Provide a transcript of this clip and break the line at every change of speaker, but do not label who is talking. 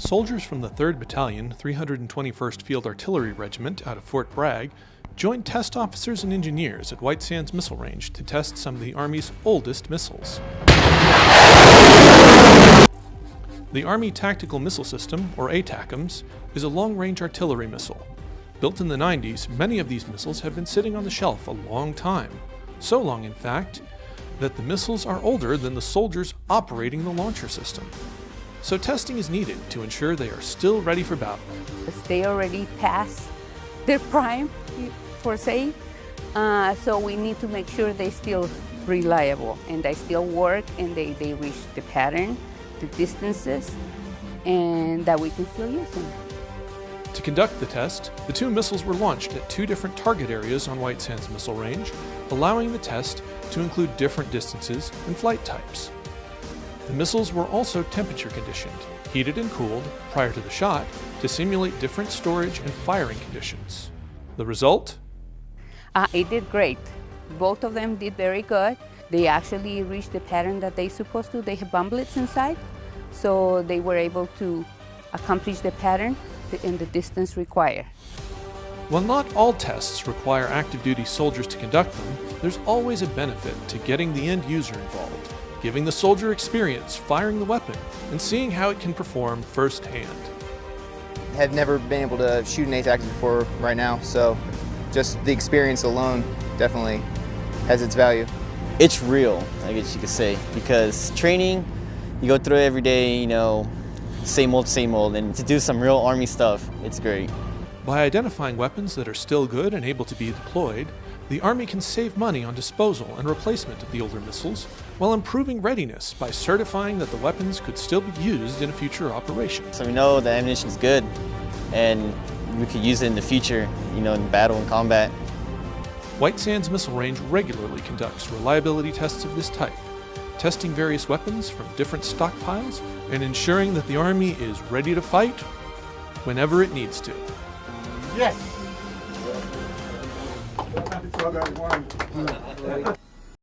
Soldiers from the 3rd Battalion, 321st Field Artillery Regiment out of Fort Bragg joined test officers and engineers at White Sands Missile Range to test some of the Army's oldest missiles. The Army Tactical Missile System, or Atacms, is a long-range artillery missile. Built in the 90s, many of these missiles have been sitting on the shelf a long time. So long, in fact, that the missiles are older than the soldiers operating the launcher system. So testing is needed to ensure they are still ready for battle.
They already passed their prime, per se, so we need to make sure they're still reliable and they still work and they reach the pattern, the distances, and that we can still use them.
To conduct the test, the two missiles were launched at two different target areas on White Sands Missile Range, allowing the test to include different distances and flight types. The missiles were also temperature conditioned, heated and cooled prior to the shot to simulate different storage and firing conditions. The result?
It did great. Both of them did very good. They actually reached the pattern that they're supposed to. They have bomblets inside, so they were able to accomplish the pattern in the distance required.
While not all tests require active duty soldiers to conduct them, there's always a benefit to getting the end user involved, giving the soldier experience firing the weapon and seeing how it can perform firsthand.
Had never been able to shoot an Atacms before right now, so just the experience alone definitely has its value.
It's real, I guess you could say, because training, you go through it every day, you know, same old, and to do some real Army stuff, it's great.
By identifying weapons that are still good and able to be deployed, the Army can save money on disposal and replacement of the older missiles while improving readiness by certifying that the weapons could still be used in a future operation.
So we know the ammunition is good and we could use it in the future, you know, in battle and combat.
White Sands Missile Range regularly conducts reliability tests of this type, testing various weapons from different stockpiles and ensuring that the Army is ready to fight whenever it needs to.
Yes!